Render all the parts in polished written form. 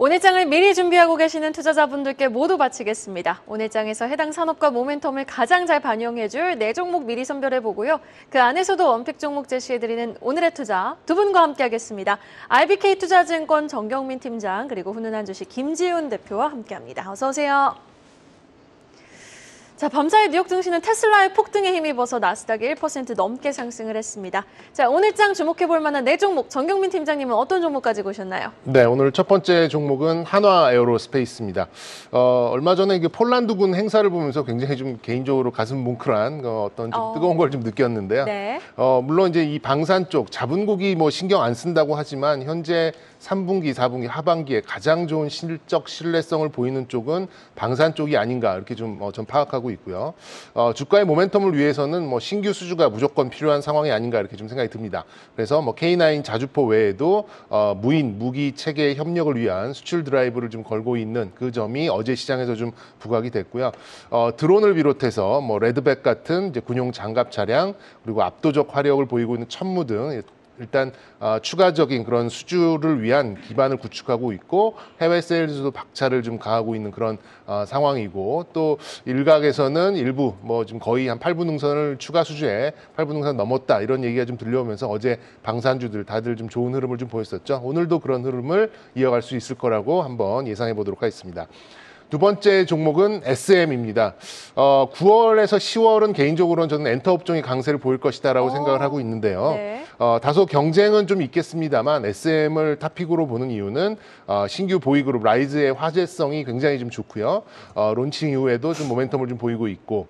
오늘 장을 미리 준비하고 계시는 투자자분들께 모두 바치겠습니다. 오늘 장에서 해당 산업과 모멘텀을 가장 잘 반영해줄 4종목 미리 선별해보고요. 그 안에서도 원픽 종목 제시해드리는 오늘의 투자 두 분과 함께하겠습니다. RBK투자증권 정경민 팀장 그리고 훈훈한 주식 김지훈 대표와 함께합니다. 어서 오세요. 자, 밤사이 뉴욕 증시는 테슬라의 폭등에 힘입어서 나스닥이 1% 넘게 상승을 했습니다. 자, 오늘 장 주목해볼 만한 4종목, 정경민 팀장님은 어떤 종목 가지고 오셨나요? 네, 오늘 첫 번째 종목은 한화 에어로스페이스입니다. 얼마 전에 이게 폴란드군 행사를 보면서 굉장히 좀 개인적으로 가슴 뭉클한 어떤 좀 뜨거운 걸 좀 느꼈는데요. 네. 물론 이제 이 방산 쪽 자본국이 뭐 신경 안 쓴다고 하지만 현재 3분기, 4분기, 하반기에 가장 좋은 실적 신뢰성을 보이는 쪽은 방산 쪽이 아닌가 이렇게 좀 전 파악하고 있고요. 주가의 모멘텀을 위해서는 뭐 신규 수주가 무조건 필요한 상황이 아닌가 이렇게 좀 생각이 듭니다. 그래서 뭐 K9 자주포 외에도 무인 무기 체계 협력을 위한 수출 드라이브를 좀 걸고 있는 그 점이 어제 시장에서 좀 부각이 됐고요. 드론을 비롯해서 뭐 레드백 같은 이제 군용 장갑 차량 그리고 압도적 화력을 보이고 있는 천무 등 일단 추가적인 그런 수주를 위한 기반을 구축하고 있고 해외 세일즈도 박차를 좀 가하고 있는 그런 상황이고 또 일각에서는 일부 뭐 지금 거의 한 8분 능선을 추가 수주에 8분 능선 넘었다 이런 얘기가 좀 들려오면서 어제 방산주들 다들 좀 좋은 흐름을 좀 보였었죠. 오늘도 그런 흐름을 이어갈 수 있을 거라고 한번 예상해 보도록 하겠습니다. 두 번째 종목은 SM입니다. 9월에서 10월은 개인적으로는 저는 엔터 업종이 강세를 보일 것이다라고 생각을 하고 있는데요. 네. 다소 경쟁은 좀 있겠습니다만 SM을 탑픽으로 보는 이유는 신규 보이그룹 라이즈의 화제성이 굉장히 좀 좋고요. 론칭 이후에도 좀 모멘텀을 좀 보이고 있고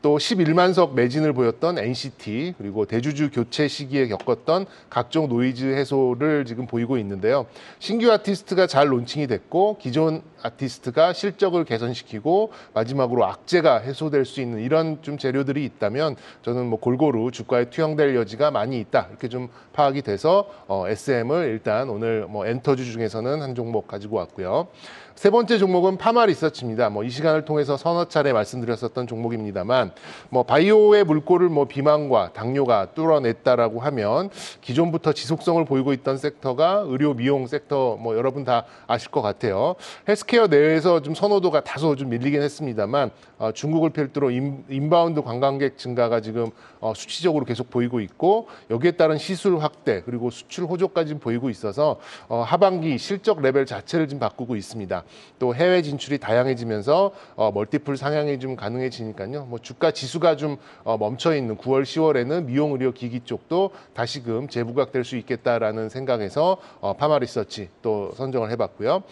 또 11만석 매진을 보였던 NCT 그리고 대주주 교체 시기에 겪었던 각종 노이즈 해소를 지금 보이고 있는데요. 신규 아티스트가 잘 론칭이 됐고 기존 아티스트가 실적을 개선시키고 마지막으로 악재가 해소될 수 있는 이런 좀 재료들이 있다면 저는 뭐 골고루 주가에 투영될 여지가 많이 있다 이렇게 좀 파악이 돼서 SM을 일단 오늘 뭐 엔터주 중에서는 한 종목 가지고 왔고요. 세 번째 종목은 파마 리서치입니다. 뭐 이 시간을 통해서 서너 차례 말씀드렸었던 종목입니다만, 뭐 바이오의 물꼬를 뭐 비만과 당뇨가 뚫어냈다라고 하면 기존부터 지속성을 보이고 있던 섹터가 의료 미용 섹터 뭐 여러분 다 아실 것 같아요. 헬스케어 내에서 좀 선호도가 다소 좀 밀리긴 했습니다만 중국을 필두로 인바운드 관광객 증가가 지금 수치적으로 계속 보이고 있고 여기에 따른 시술 확대 그리고 수출 호조까지 보이고 있어서 하반기 실적 레벨 자체를 좀 바꾸고 있습니다. 또 해외 진출이 다양해지면서 멀티플 상향이 좀 가능해지니까요. 뭐 주가 지수가 좀 멈춰 있는 9월, 10월에는 미용 의료 기기 쪽도 다시금 재부각될 수 있겠다라는 생각에서 파마 리서치 또 선정을 해봤고요.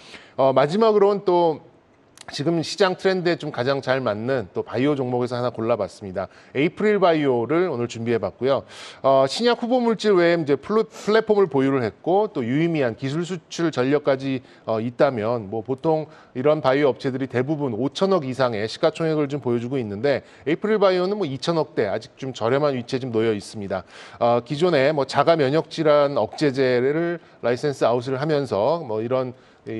마지막으로는 또 지금 시장 트렌드에 좀 가장 잘 맞는 또 바이오 종목에서 하나 골라봤습니다. 에이프릴 바이오를 오늘 준비해봤고요. 신약 후보 물질 외에 이제 플랫폼을 보유를 했고 또 유의미한 기술 수출 전력까지 있다면 뭐 보통 이런 바이오 업체들이 대부분 5천억 이상의 시가총액을 좀 보여주고 있는데 에이프릴 바이오는 뭐 2천억대 아직 좀 저렴한 위치에 좀 놓여 있습니다. 기존에 뭐 자가 면역 질환 억제제를 라이센스 아웃을 하면서 뭐 이런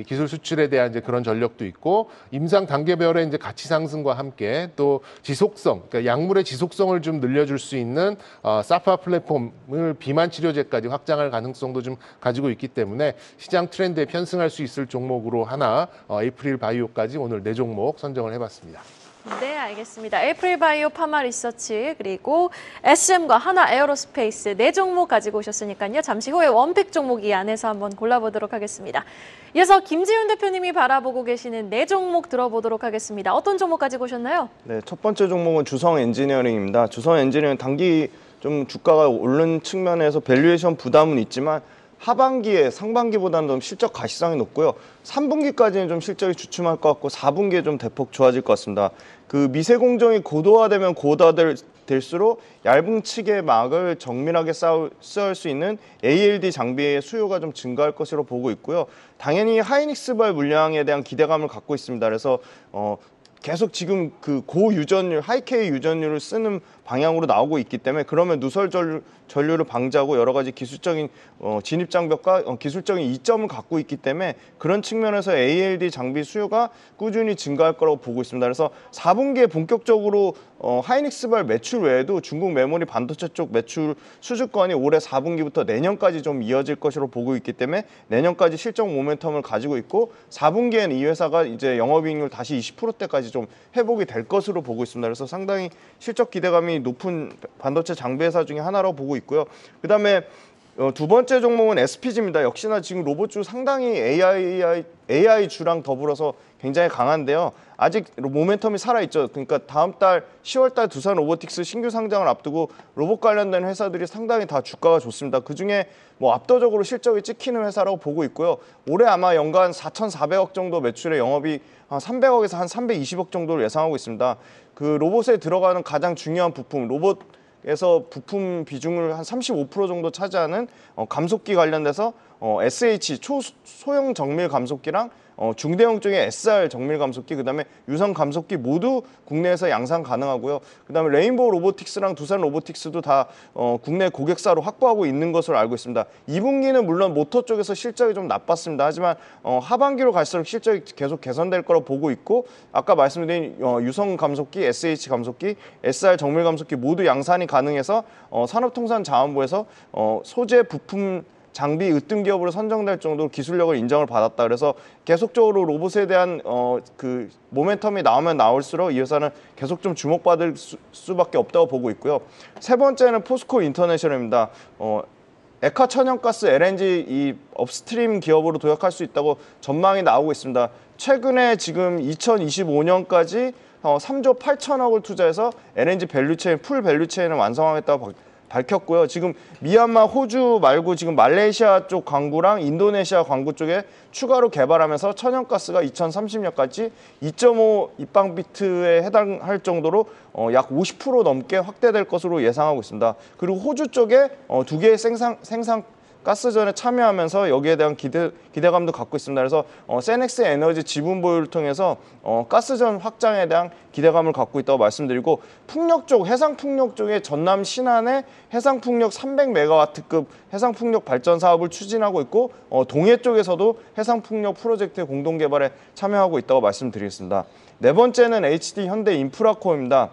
기술 수출에 대한 이제 그런 전력도 있고 임상 단계별의 이제 가치 상승과 함께 또 지속성, 그러니까 약물의 지속성을 좀 늘려줄 수 있는 사파 플랫폼을 비만 치료제까지 확장할 가능성도 좀 가지고 있기 때문에 시장 트렌드에 편승할 수 있을 종목으로 하나 에이프릴 바이오까지 오늘 4종목 선정을 해봤습니다. 네, 알겠습니다. 에이프릴 바이오, 파마 리서치, 그리고 SM과 한화 에어로스페이스 4종목 가지고 오셨으니까요. 잠시 후에 원픽 종목 이 안에서 한번 골라보도록 하겠습니다. 이어서 김지훈 대표님이 바라보고 계시는 4종목 들어보도록 하겠습니다. 어떤 종목 가지고 오셨나요? 네, 첫 번째 종목은 주성 엔지니어링입니다. 주성 엔지니어링 단기 좀 주가가 오른 측면에서 밸류에이션 부담은 있지만 하반기에 상반기보다는 좀 실적 가시성이 높고요. 3분기까지는 좀 실적이 주춤할 것 같고 4분기에 좀 대폭 좋아질 것 같습니다. 그 미세 공정이 고도화되면 고도화될수록 얇은 층의 막을 정밀하게 쌓을 수 있는 ALD 장비의 수요가 좀 증가할 것으로 보고 있고요. 당연히 하이닉스발 물량에 대한 기대감을 갖고 있습니다. 그래서 계속 지금 그 고유전율, 하이K 유전율을 쓰는 방향으로 나오고 있기 때문에 그러면 누설 전류를 방지하고 여러 가지 기술적인 진입 장벽과 기술적인 이점을 갖고 있기 때문에 그런 측면에서 ALD 장비 수요가 꾸준히 증가할 거라고 보고 있습니다. 그래서 4분기에 본격적으로 하이닉스발 매출 외에도 중국 메모리 반도체 쪽 매출 수주권이 올해 4분기부터 내년까지 좀 이어질 것으로 보고 있기 때문에 내년까지 실적 모멘텀을 가지고 있고 4분기에는 이 회사가 이제 영업이익률 다시 20%대까지 좀 회복이 될 것으로 보고 있습니다. 그래서 상당히 실적 기대감이 높은 반도체 장비 회사 중에 하나라고 보고 있고요. 그다음에 두 번째 종목은 SPG입니다. 역시나 지금 로봇주 상당히 AI 주랑 더불어서 굉장히 강한데요. 아직 모멘텀이 살아있죠. 그러니까 다음 달 10월 달 두산 로보틱스 신규 상장을 앞두고 로봇 관련된 회사들이 상당히 다 주가가 좋습니다. 그중에 뭐 압도적으로 실적이 찍히는 회사라고 보고 있고요. 올해 아마 연간 4,400억 정도 매출의 영업이 한 300억에서 한 320억 정도를 예상하고 있습니다. 그 로봇에 들어가는 가장 중요한 부품, 로봇에서 부품 비중을 한 35% 정도 차지하는 감속기 관련돼서 SH 소형 정밀 감속기랑 중대형 쪽에 SR 정밀 감속기, 그다음에 유선 감속기 모두 국내에서 양산 가능하고요. 그다음에 레인보우 로보틱스랑 두산 로보틱스도 다 국내 고객사로 확보하고 있는 것으로 알고 있습니다. 2분기는 물론 모터 쪽에서 실적이 좀 나빴습니다. 하지만 하반기로 갈수록 실적이 계속 개선될 거라고 보고 있고 아까 말씀드린 유선 감속기, SH 감속기, SR 정밀 감속기 모두 양산이 가능해서 산업통상자원부에서 소재 부품 장비 으뜸 기업으로 선정될 정도로 기술력을 인정을 받았다. 그래서 계속적으로 로봇에 대한 그 모멘텀이 나오면 나올수록 이 회사는 계속 좀 주목받을 수밖에 없다고 보고 있고요. 세 번째는 포스코 인터내셔널입니다. 액화 천연가스 LNG 이 업스트림 기업으로 도약할 수 있다고 전망이 나오고 있습니다. 최근에 지금 2025년까지 3조 8천억을 투자해서 LNG 밸류체인, 풀 밸류체인을 완성하겠다고 밝혔고요. 지금 미얀마, 호주 말고 지금 말레이시아 쪽 광구랑 인도네시아 광구 쪽에 추가로 개발하면서 천연가스가 2030년까지 2.5 입방비트에 해당할 정도로 약 50% 넘게 확대될 것으로 예상하고 있습니다. 그리고 호주 쪽에 두 개의 생산 가스전에 참여하면서 여기에 대한 기대감도 갖고 있습니다. 그래서 세넥스 에너지 지분 보유를 통해서 가스전 확장에 대한 기대감을 갖고 있다고 말씀드리고 풍력 쪽, 해상풍력 쪽에 전남 신안에 해상풍력 300메가와트급 해상풍력 발전 사업을 추진하고 있고 동해 쪽에서도 해상풍력 프로젝트의 공동개발에 참여하고 있다고 말씀드리겠습니다. 네 번째는 HD 현대 인프라코어입니다.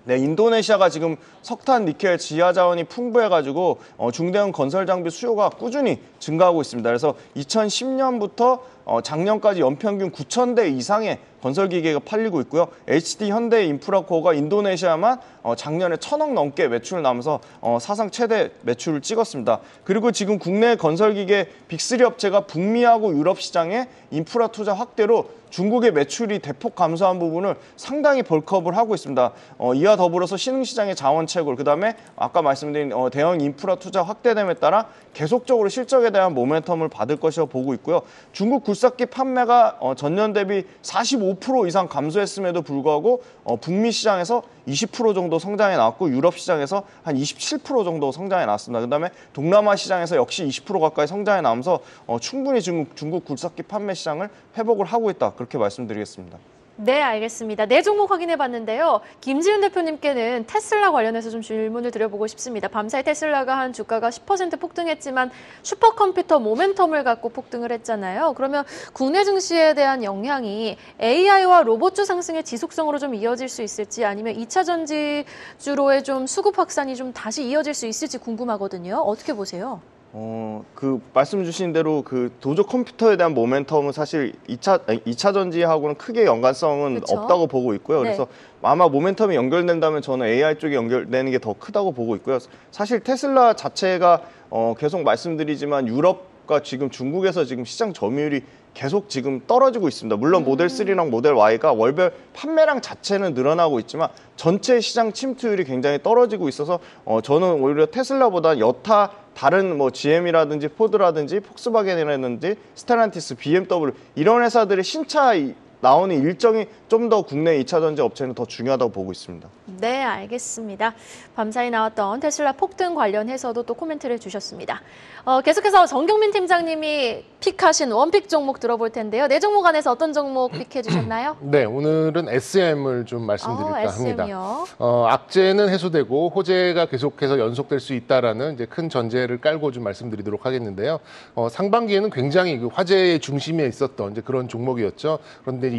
네, 인도네시아가 지금 석탄, 니켈, 지하 자원이 풍부해가지고 중대형 건설 장비 수요가 꾸준히 증가하고 있습니다. 그래서 2010년부터 작년까지 연평균 9,000대 이상의 건설 기계가 팔리고 있고요. HD 현대 인프라코어가 인도네시아만 작년에 1,000억 넘게 매출을 나면서 사상 최대 매출을 찍었습니다. 그리고 지금 국내 건설 기계 빅3 업체가 북미하고 유럽 시장에 인프라 투자 확대로 중국의 매출이 대폭 감소한 부분을 상당히 벌크업을 하고 있습니다. 이와 더불어서 신흥시장의 자원 채굴, 그다음에 아까 말씀드린 대형 인프라 투자 확대됨에 따라 계속적으로 실적에 대한 모멘텀을 받을 것이라고 보고 있고요. 중국 굴삭기 판매가 전년 대비 45% 이상 감소했음에도 불구하고 북미 시장에서 20% 정도 성장해 나왔고 유럽 시장에서 한 27% 정도 성장해 나왔습니다. 그다음에 동남아 시장에서 역시 20% 가까이 성장해 나오면서 충분히 중국 굴삭기 판매 시장을 회복을 하고 있다. 그렇게 말씀드리겠습니다. 네, 알겠습니다. 네 종목 확인해 봤는데요. 김지훈 대표님께는 테슬라 관련해서 좀 질문을 드려보고 싶습니다. 밤사이 테슬라가 한 주가가 10% 폭등했지만 슈퍼컴퓨터 모멘텀을 갖고 폭등을 했잖아요. 그러면 국내 증시에 대한 영향이 AI와 로봇주 상승의 지속성으로 좀 이어질 수 있을지 아니면 2차 전지주로의 좀 수급 확산이 좀 다시 이어질 수 있을지 궁금하거든요. 어떻게 보세요? 그 말씀 주신 대로 그 도조 컴퓨터에 대한 모멘텀은 사실 2차 전지하고는 크게 연관성은 그쵸? 없다고 보고 있고요. 네. 그래서 아마 모멘텀이 연결된다면 저는 AI 쪽에 연결되는 게 더 크다고 보고 있고요. 사실 테슬라 자체가 계속 말씀드리지만 유럽과 지금 중국에서 지금 시장 점유율이 계속 지금 떨어지고 있습니다. 물론 모델 3랑 모델 Y가 월별 판매량 자체는 늘어나고 있지만 전체 시장 침투율이 굉장히 떨어지고 있어서 저는 오히려 테슬라보다 여타 다른 뭐 GM이라든지 포드라든지 폭스바겐이라든지 스텔란티스, BMW 이런 회사들의 신차 나오는 일정이 좀 더 국내 2차 전지 업체는 더 중요하다고 보고 있습니다. 네, 알겠습니다. 밤사이 나왔던 테슬라 폭등 관련해서도 또 코멘트를 주셨습니다. 계속해서 정경민 팀장님이 픽하신 원픽 종목 들어볼 텐데요. 네 종목 안에서 어떤 종목 픽해 주셨나요? 네, 오늘은 SM을 좀 말씀드릴까 합니다. SM이요. 악재는 해소되고 호재가 계속해서 연속될 수 있다라는 이제 큰 전제를 깔고 좀 말씀드리도록 하겠는데요. 상반기에는 굉장히 그 화제의 중심에 있었던 이제 그런 종목이었죠. 그런데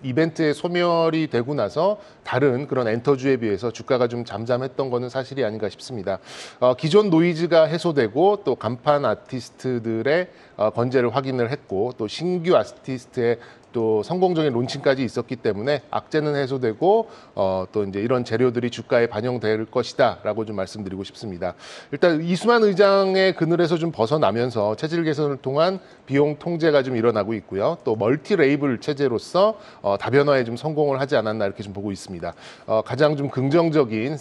이벤트의 소멸이 되고 나서 다른 그런 엔터주에 비해서 주가가 좀 잠잠했던 거는 사실이 아닌가 싶습니다. 기존 노이즈가 해소되고 또 간판 아티스트들의 건재를 확인을 했고 또 신규 아티스트의 또 성공적인 론칭까지 있었기 때문에 악재는 해소되고 또 이제 이런 재료들이 주가에 반영될 것이다라고 좀 말씀드리고 싶습니다. 일단 이수만 의장의 그늘에서 좀 벗어나면서 체질 개선을 통한 비용 통제가 좀 일어나고 있고요. 또 멀티 레이블 체제로서 다변화에 좀 성공을 하지 않았나 이렇게 좀 보고 있습니다. 가장 좀 긍정적인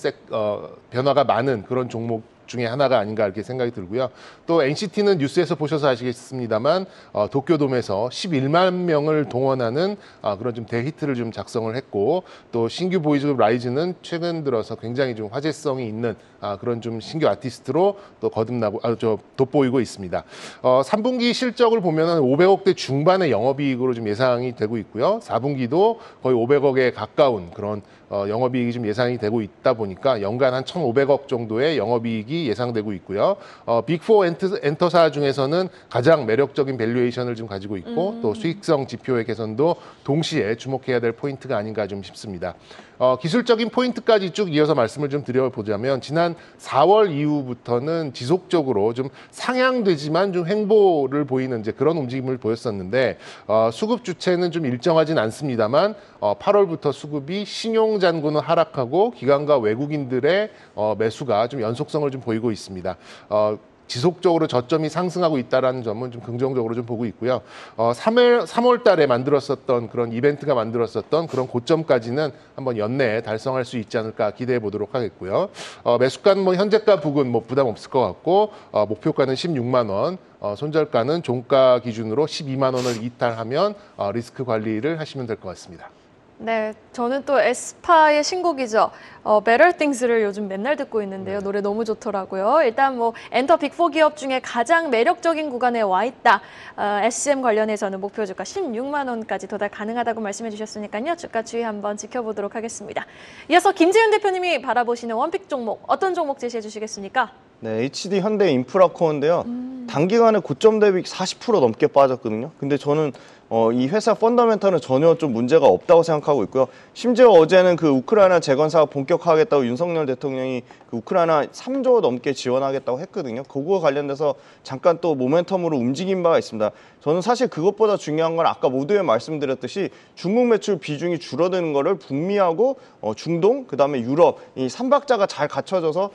변화가 많은 그런 종목 중에 하나가 아닌가 이렇게 생각이 들고요. 또 NCT는 뉴스에서 보셔서 아시겠습니다만 도쿄돔에서 11만 명을 동원하는 그런 좀 대히트를 좀 작성을 했고 또 신규 보이즈그룹 라이즈는 최근 들어서 굉장히 좀 화제성이 있는 그런 좀 신규 아티스트로 또 거듭나고 돋보이고 있습니다. 3분기 실적을 보면은 500억대 중반의 영업이익으로 좀 예상이 되고 있고요. 4분기도 거의 500억에 가까운 그런 영업이익이 좀 예상이 되고 있다 보니까 연간 한 1,500억 정도의 영업이익이 예상되고 있고요. 빅4 엔터사 중에서는 가장 매력적인 밸류에이션을 좀 가지고 있고 또 수익성 지표의 개선도 동시에 주목해야 될 포인트가 아닌가 좀 싶습니다. 기술적인 포인트까지 쭉 이어서 말씀을 좀 드려보자면 지난 4월 이후부터는 지속적으로 좀 상향되지만 좀 횡보를 보이는 이제 그런 움직임을 보였었는데 수급 주체는 좀 일정하진 않습니다만 8월부터 수급이 신용 잔고는 하락하고 기관과 외국인들의 매수가 좀 연속성을 좀 보이고 있습니다. 지속적으로 저점이 상승하고 있다는 점은 좀 긍정적으로 좀 보고 있고요. 3월 달에 만들었었던 그런 이벤트가 만들었었던 그런 고점까지는 한번 연내에 달성할 수 있지 않을까 기대해 보도록 하겠고요. 매수가는 뭐 현재가 부근 뭐 부담 없을 것 같고 목표가는 16만 원, 손절가는 종가 기준으로 12만 원을 이탈하면 리스크 관리를 하시면 될 것 같습니다. 네, 저는 또 에스파의 신곡이죠. Better Things를 요즘 맨날 듣고 있는데요. 노래 너무 좋더라고요. 일단 뭐 엔터 빅4 기업 중에 가장 매력적인 구간에 와 있다. SM 관련해서는 목표 주가 16만 원까지 도달 가능하다고 말씀해 주셨으니까요. 주가 추이 한번 지켜보도록 하겠습니다. 이어서 김재윤 대표님이 바라보시는 원픽 종목, 어떤 종목 제시해 주시겠습니까? 네, HD 현대 인프라코어인데요. 단기간에 고점 대비 40% 넘게 빠졌거든요. 근데 저는 이 회사 펀더멘탈은 전혀 좀 문제가 없다고 생각하고 있고요. 심지어 어제는 그 우크라이나 재건사가 본격화하겠다고 윤석열 대통령이 그 우크라이나 3조 넘게 지원하겠다고 했거든요. 그거 관련돼서 잠깐 또 모멘텀으로 움직인 바가 있습니다. 저는 사실 그것보다 중요한 건 아까 모두에 말씀드렸듯이 중국 매출 비중이 줄어드는 거를 북미하고 중동, 그다음에 유럽 이 3박자가 잘 갖춰져서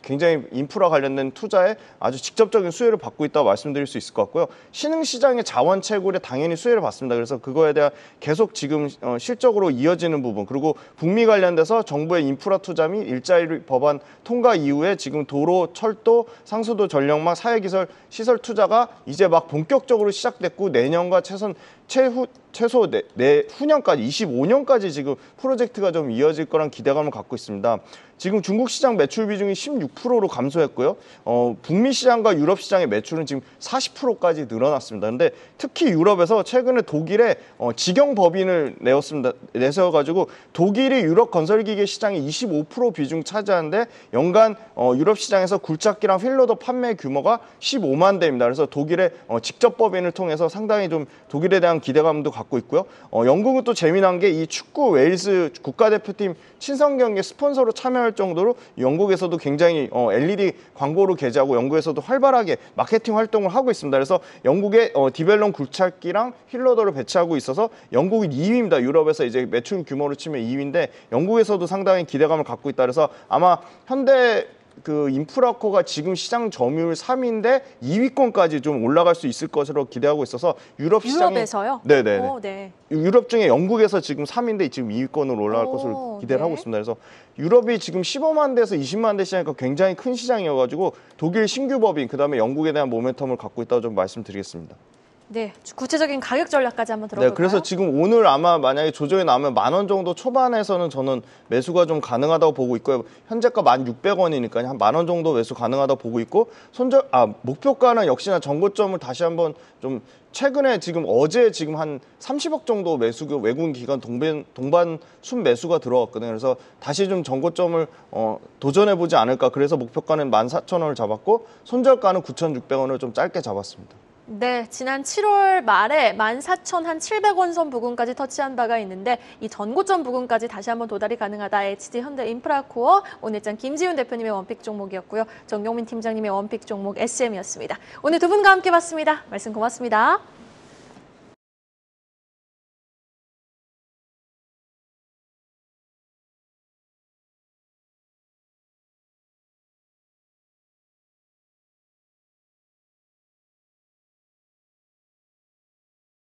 굉장히 인프라 관련된 투자에 아주 직접적인 수혜를 받고 있다고 말씀드릴 수 있을 것 같고요. 신흥시장의 자원 채굴에 당연히 수혜를 받습니다. 그래서 그거에 대한 계속 지금 실적으로 이어지는 부분, 그리고 북미 관련돼서 정부의 인프라 투자 및 일자리 법안 통과 이후에 지금 도로, 철도, 상수도 전력망, 사회기술 시설 투자가 이제 막 본격적으로 시작됐고 내년과 최소 내후년까지 25년까지 지금 프로젝트가 좀 이어질 거란 기대감을 갖고 있습니다. 지금 중국 시장 매출 비중이 16%로 감소했고요. 북미 시장과 유럽 시장의 매출은 지금 40%까지 늘어났습니다. 근데 특히 유럽에서 최근에 독일에 직영 법인을 내세워가지고 독일이 유럽 건설기계 시장의 25% 비중 차지하는데 연간 유럽 시장에서 굴착기랑 휠로더 판매 규모가 15만 대입니다. 그래서 독일의 직접 법인을 통해서 상당히 좀 독일에 대한 기대감도 갖고 있고요. 영국은 또 재미난 게 이 축구 웨일스 국가대표팀 친선 경기에 스폰서로 참여할 정도로 영국에서도 굉장히 LED 광고로 게재하고 영국에서도 활발하게 마케팅 활동을 하고 있습니다. 그래서 영국의 디벨론 굴착기랑 휠로더를 배치하고 있어서 영국이 2위입니다. 유럽에서 이제 매출 규모로 치면 2위인데 영국에서도 상당히 기대감을 갖고 있다. 그래서 아마 현대 그 인프라코가 지금 시장 점유율 3위인데 2위권까지 좀 올라갈 수 있을 것으로 기대하고 있어서 유럽에서요? 네네. 네. 유럽 중에 영국에서 지금 3위인데 지금 2위권으로 올라갈 것으로 기대를 하고 있습니다. 그래서 유럽이 지금 15만 대에서 20만 대 시장이니까 굉장히 큰 시장이어가지고 독일 신규 법인, 그다음에 영국에 대한 모멘텀을 갖고 있다고 좀 말씀드리겠습니다. 네, 구체적인 가격 전략까지 한번 들어볼까요? 네, 그래서 지금 오늘 아마 만약에 조정이 나오면 10,000원 정도 초반에서는 저는 매수가 좀 가능하다고 보고 있고요. 현재가 1,600원이니까 한 10,000원 정도 매수 가능하다고 보고 있고 목표가는 역시나 전고점을 다시 한번 좀 최근에 지금 어제 지금 한 30억 정도 매수가 외국인 기관 동반 순매수가 들어왔거든요. 그래서 다시 좀 전고점을 도전해 보지 않을까. 그래서 목표가는 14,000원을 잡았고 손절가는 9,600원을 좀 짧게 잡았습니다. 네, 지난 7월 말에 14,700원 선 부근까지 터치한 바가 있는데 이 전고점 부근까지 다시 한번 도달이 가능하다. HD 현대인프라코어 오늘장 김지훈 대표님의 원픽 종목이었고요. 정용민 팀장님의 원픽 종목 SM이었습니다. 오늘 두 분과 함께 봤습니다. 말씀 고맙습니다.